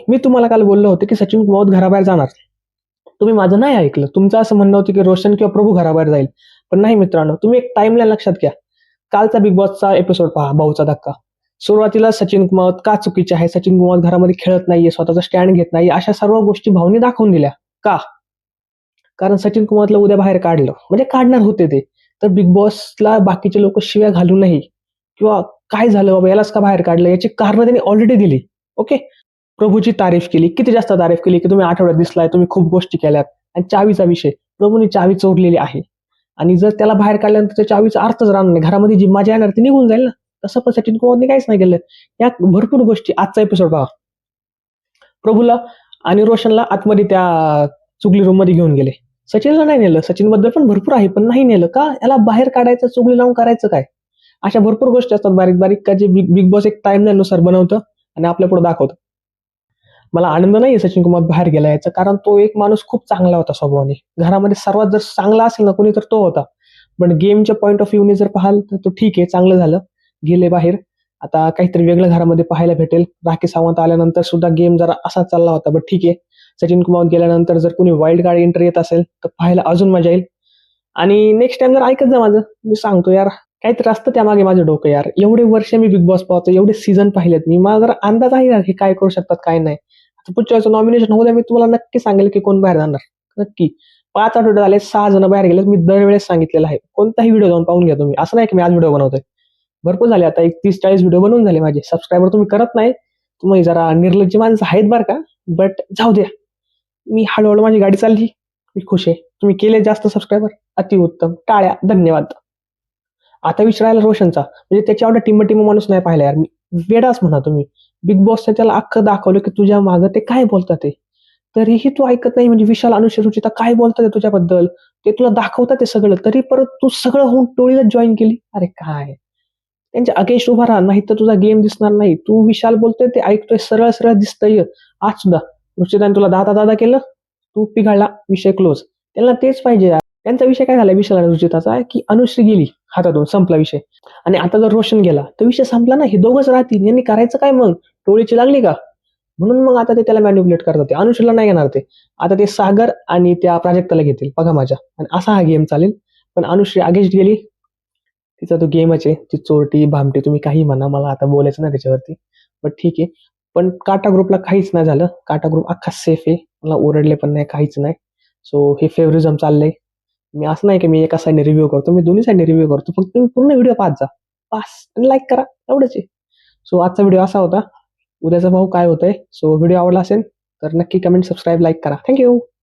मी तुम्हाला काल बोललो होतो की सचिन कुमार घराबाहेर जाणार. तुम्ही माझं नाही ऐकलं. तुमचं असं म्हणणं होतं की रोशन किंवा प्रभू घराबाहेर जाईल. पण नाही मित्रांनो, तुम्ही एक टाइमलाईन लक्षात घ्या. कालचा बिग बॉसचा एपिसोड पहा, भाऊचा धक्का. सुरुवातीला सचिन कुमार का चुकीचे आहे, सचिन कुमार घरामध्ये खेळत नाहीये, स्वतःचा स्टँड घेत नाही, अशा सर्व गोष्टी भाऊनी दाखवून दिल्या. का? कारण सचिन कुमारला उद्या बाहेर काढलं, म्हणजे काढणार होते ते. तर बिग बॉसला बाकीचे लोक शिव्या घालू नये किंवा काय झालं बाबा यालाच का बाहेर काढलं, याची कारणं त्यांनी ऑलरेडी दिली. ओके. प्रभूची तारीफ केली, किती जास्त तारीफ केली की तुम्ही आठवड्यात दिसलाय, तुम्ही खूप गोष्टी केल्यात. आणि चावीचा विषय, प्रभूने चावी चोरलेली आहे आणि जर त्याला बाहेर काढल्यानंतर त्या चावीचा अर्थच राहणार नाही, घरामध्ये जी मजा येणार ती निघून जाईल ना. तसं पण सचिन कुमारने काहीच नाही केलं. या भरपूर गोष्टी, आजचा एपिसोड पहा. प्रभूला आणि रोशनला आतमध्ये त्या चुगली रूम मध्ये घेऊन गेले. सचिनला नाही नेलं, सचिन बद्दल पण भरपूर आहे पण नाही नेलं का, याला बाहेर काढायचं, चुगली लावून करायचं काय. अशा भरपूर गोष्टी असतात बारीक बारीक का जे बिग बॉस एक टाइमलाईन नुसार बनवतं आणि आपल्या पुढे दाखवतं. मला आनंद नाही सचिन कुमार बाहेर गेला याचा, कारण तो एक माणूस खूप चांगला होता स्वभावाने. घरामध्ये सर्वात जर चांगला असेल ना कोणी तर तो होता. पण गेमच्या पॉईंट ऑफ व्ह्यूने जर पाहाल तर तो ठीक आहे, चांगलं झालं गेले बाहेर. आता काहीतरी वेगळं घरामध्ये पाहायला भेटेल. राखी सावंत आल्यानंतर सुद्धा गेम जरा असाच चालला होता, बट ठीक आहे. सचिन कुमार गेल्यानंतर जर कोणी वाईल्ड कार्ड एंट्री येत असेल तर पाहायला अजून मजा येईल. आणि नेक्स्ट टाइम जर ऐकत जा माझं, मी सांगतो यार, काहीतरी असतं त्यामागे माझं डोकं यार. एवढे वर्ष मी बिग बॉस पाहतो, एवढे सीझन पाहिलेत मी, मला जरा अंदाज आहे यार हे काय करू शकतात काय नाही. आता पुढच्या वेळेस नॉमिनेशन होऊ द्या, मी तुम्हाला नक्की सांगेल की कोण बाहेर जाणार. नक्की. 5 आठवडे झाले, 6 जण बाहेर गेलेत. मी दरवेळेस सांगितलेलं आहे. कोणताही व्हिडिओ जाऊन पाहून घ्या तुम्ही. असं नाही की मी आज व्हिडिओ बनवतोय. भरपूर झाले आता, एक 30-40 व्हिडिओ बनवून झाले माझे. सबस्क्रायबर तुम्ही करत नाही. तुम्ही जरा निर्लज्ज माणसं आहेत बरं का. बट जाऊ द्या. मी हळूहळू माझी गाडी चालली. मी खुश आहे. तुम्ही केले जास्त सबस्क्रायबर, अतिउत्तम. टाळ्या, धन्यवाद. आता विचारायला रोशनचा, म्हणजे त्याच्या एवढा टिम माणूस नाही पाहिला यार मी. वेडाच म्हणा तुम्ही. बिग बॉसने त्याला अख्खं दाखवलं की तुझ्या मागं ते काय बोलतात ते. तरीही तू ऐकत नाही, म्हणजे विशाल, अनुश्री, रुचिता काय बोलतात ते तुझ्याबद्दल, ते तुला दाखवतात ते सगळं, तरी परत तू सगळं होऊन टोळीला जॉईन केली. अरे काय, त्यांच्या अगेन्स्ट उभा राहा, नाही तर तुझा गेम दिसणार नाही. तू विशाल बोलतोय ते ऐकतोय, सरळ सरळ दिसतंय. आज सुद्धा रुचिताने तुला दादा दादा केलं, तू पिघाळला, विषय क्लोज. त्यांना तेच पाहिजे यार. त्यांचा विषय काय झाला विशाल आणि रुचिताचा, की अनुश्री गेली हातातून, संपला विषय. आणि आता जर रोशन गेला तर विषय संपला ना, हे दोघंच राहतील. यांनी करायचं काय मग, टोळीची लागली का. म्हणून मग आता ते त्याला मॅन्युपुलेट करतात. ते अनुश्रीला नाही घेणार ते. आता ते सागर आणि त्या प्राजक्ताला घेतील बघा माझ्या. आणि असा हा गेम चालेल. पण अनुश्री अगेन्स्ट गेली, तिचा तो गेमच आहे. ती चोरटी भामटी तुम्ही काही म्हणा, मला आता बोलायचं नाही त्याच्यावरती. बट ठीक आहे. पण काटा ग्रुपला काहीच नाही झालं. काटा ग्रुप अख्खा सेफ आहे. मला ओरडले पण नाही, काहीच नाही. सो हे फेवरिझम चाललंय. मी असं नाही की मी एका साईडने रिव्ह्यू करतो, मी दोन्ही साईडने रिव्ह्यू करतो. फक्त तुम्ही पूर्ण व्हिडिओ पाहत जा. पास आणि लाईक करा, एवढंच आहे. सो आजचा व्हिडिओ असा होता. उद्याचा भाऊ काय होतंय. सो व्हिडिओ आवडला असेल तर नक्की कमेंट, सबस्क्राईब, लाईक करा. थँक्यू.